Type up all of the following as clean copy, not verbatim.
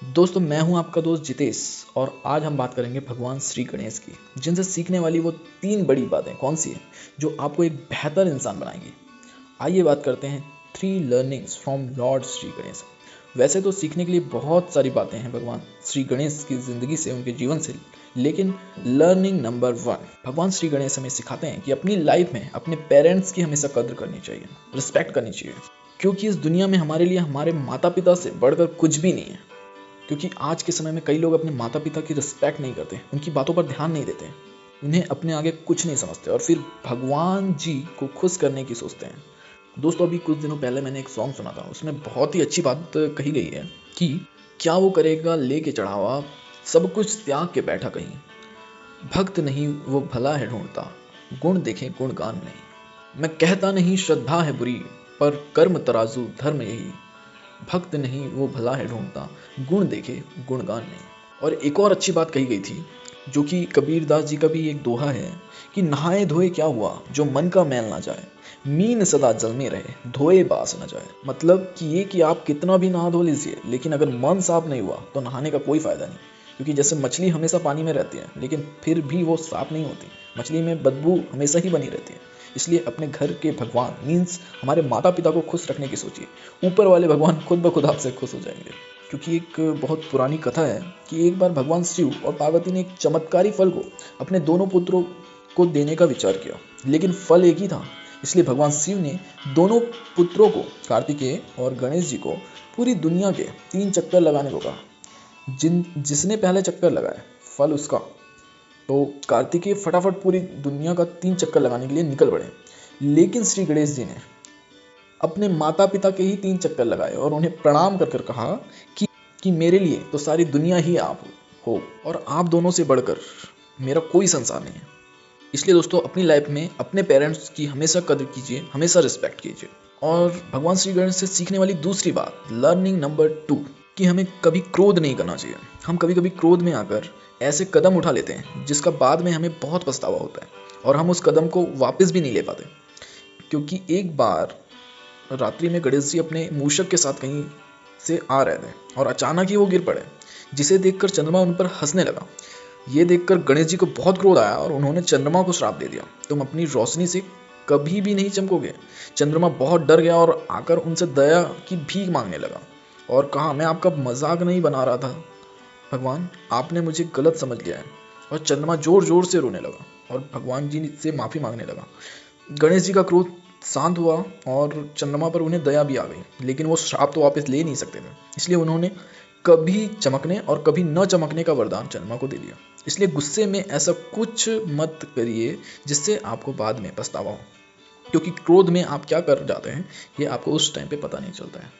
दोस्तों मैं हूं आपका दोस्त जितेश और आज हम बात करेंगे भगवान श्री गणेश की, जिनसे सीखने वाली वो 3 बड़ी बातें कौन सी हैं जो आपको एक बेहतर इंसान बनाएंगी। आइए बात करते हैं 3 learnings from Lord Shri Ganesh. वैसे तो सीखने के लिए बहुत सारी बातें हैं भगवान श्री गणेश की ज़िंदगी से, उनके जीवन से, लेकिन लर्निंग नंबर 1, भगवान श्री गणेश हमें सिखाते हैं कि अपनी लाइफ में अपने पेरेंट्स की हमेशा कद्र करनी चाहिए, रिस्पेक्ट करनी चाहिए, क्योंकि इस दुनिया में हमारे लिए हमारे माता पिता से बढ़कर कुछ भी नहीं है। क्योंकि आज के समय में कई लोग अपने माता पिता की रिस्पेक्ट नहीं करते, उनकी बातों पर ध्यान नहीं देते, उन्हें अपने आगे कुछ नहीं समझते और फिर भगवान जी को खुश करने की सोचते हैं। दोस्तों अभी कुछ दिनों पहले मैंने एक सॉन्ग सुना था, उसमें बहुत ही अच्छी बात कही गई है कि क्या वो करेगा लेके चढ़ावा, सब कुछ त्याग के बैठा कहीं, भक्त नहीं वो भला है ढूंढता, गुण देखे गुणगान नहीं। मैं कहता नहीं श्रद्धा है बुरी, पर कर्म तराजू धर्म यही, भक्त नहीं वो भला है ढूंढता, गुण देखे गुणगान नहीं। और एक और अच्छी बात कही गई थी जो कि कबीरदास जी का भी एक दोहा है कि नहाए धोए क्या हुआ जो मन का मैल ना जाए, मीन सदा जल में रहे धोए बास न जाए। मतलब कि ये कि आप कितना भी नहा धो लीजिए, लेकिन अगर मन साफ नहीं हुआ तो नहाने का कोई फायदा नहीं। क्योंकि जैसे मछली हमेशा पानी में रहती है लेकिन फिर भी वो साफ नहीं होती, मछली में बदबू हमेशा ही बनी रहती है। इसलिए अपने घर के भगवान मीन्स हमारे माता पिता को खुश रखने की सोचिए, ऊपर वाले भगवान खुद ब खुद आपसे खुश हो जाएंगे। क्योंकि एक बहुत पुरानी कथा है कि एक बार भगवान शिव और पार्वती ने एक चमत्कारी फल को अपने दोनों पुत्रों को देने का विचार किया, लेकिन फल एक ही था। इसलिए भगवान शिव ने दोनों पुत्रों को, कार्तिकेय और गणेश जी को, पूरी दुनिया के 3 चक्कर लगाने को कहा। जिसने पहले चक्कर लगाए फल उसका। तो कार्तिकेय फटाफट पूरी दुनिया का 3 चक्कर लगाने के लिए निकल पड़े, लेकिन श्री गणेश जी ने अपने माता पिता के ही 3 चक्कर लगाए और उन्हें प्रणाम कर कर कहा कि मेरे लिए तो सारी दुनिया ही आप हो और आप दोनों से बढ़कर मेरा कोई संसार नहीं है। इसलिए दोस्तों अपनी लाइफ में अपने पेरेंट्स की हमेशा कदर कीजिए, हमेशा रिस्पेक्ट कीजिए। और भगवान श्री गणेश से सीखने वाली दूसरी बात, लर्निंग नंबर 2, कि हमें कभी क्रोध नहीं करना चाहिए। हम कभी कभी क्रोध में आकर ऐसे कदम उठा लेते हैं जिसका बाद में हमें बहुत पछतावा होता है और हम उस कदम को वापस भी नहीं ले पाते। क्योंकि एक बार रात्रि में गणेश जी अपने मूषक के साथ कहीं से आ रहे थे और अचानक ही वो गिर पड़े, जिसे देखकर चंद्रमा उन पर हंसने लगा। ये देखकर गणेश जी को बहुत क्रोध आया और उन्होंने चंद्रमा को श्राप दे दिया, तुम अपनी रोशनी से कभी भी नहीं चमकोगे। चंद्रमा बहुत डर गया और आकर उनसे दया की भीख मांगने लगा और कहा, मैं आपका मजाक नहीं बना रहा था भगवान, आपने मुझे गलत समझ लिया है। और चंद्रमा जोर जोर से रोने लगा और भगवान जी से माफ़ी मांगने लगा। गणेश जी का क्रोध शांत हुआ और चंद्रमा पर उन्हें दया भी आ गई, लेकिन वो श्राप तो वापस ले नहीं सकते थे। इसलिए उन्होंने कभी चमकने और कभी न चमकने का वरदान चंद्रमा को दे दिया। इसलिए गुस्से में ऐसा कुछ मत करिए जिससे आपको बाद में पछतावा हो, क्योंकि क्रोध में आप क्या कर जाते हैं ये आपको उस टाइम पे पता नहीं चलता है।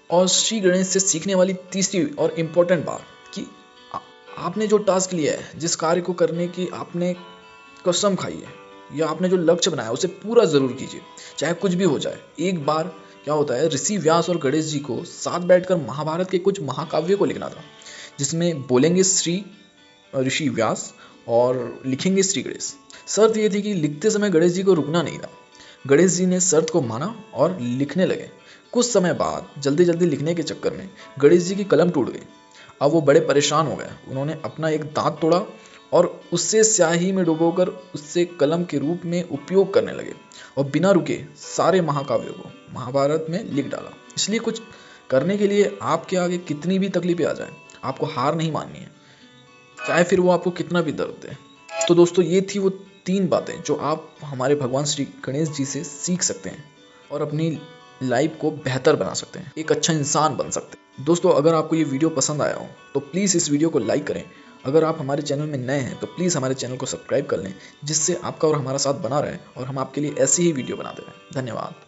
और श्री गणेश से सीखने वाली तीसरी और इम्पोर्टेंट बात कि आपने जो टास्क लिया है, जिस कार्य को करने की आपने कसम खाई है या आपने जो लक्ष्य बनाया उसे पूरा जरूर कीजिए, चाहे कुछ भी हो जाए। एक बार क्या होता है, ऋषि व्यास और गणेश जी को साथ बैठकर महाभारत के कुछ महाकाव्य को लिखना था, जिसमें बोलेंगे श्री ऋषि व्यास और लिखेंगे श्री गणेश। शर्त ये थी कि लिखते समय गणेश जी को रुकना नहीं था। गणेश जी ने शर्त को माना और लिखने लगे। कुछ समय बाद जल्दी जल्दी लिखने के चक्कर में गणेश जी की कलम टूट गई। अब वो बड़े परेशान हो गए। उन्होंने अपना एक दांत तोड़ा और उससे स्याही में डुबोकर उससे कलम के रूप में उपयोग करने लगे और बिना रुके सारे महाकाव्यों को महाभारत में लिख डाला। इसलिए कुछ करने के लिए आपके आगे कितनी भी तकलीफें आ जाए, आपको हार नहीं माननी है, चाहे फिर वो आपको कितना भी दर्द दे। तो दोस्तों ये थी वो 3 बातें जो आप हमारे भगवान श्री गणेश जी से सीख सकते हैं और अपनी लाइफ को बेहतर बना सकते हैं, एक अच्छा इंसान बन सकते हैं। दोस्तों अगर आपको ये वीडियो पसंद आया हो तो प्लीज़ इस वीडियो को लाइक करें। अगर आप हमारे चैनल में नए हैं तो प्लीज़ हमारे चैनल को सब्सक्राइब कर लें, जिससे आपका और हमारा साथ बना रहे और हम आपके लिए ऐसी ही वीडियो बनाते रहें। धन्यवाद।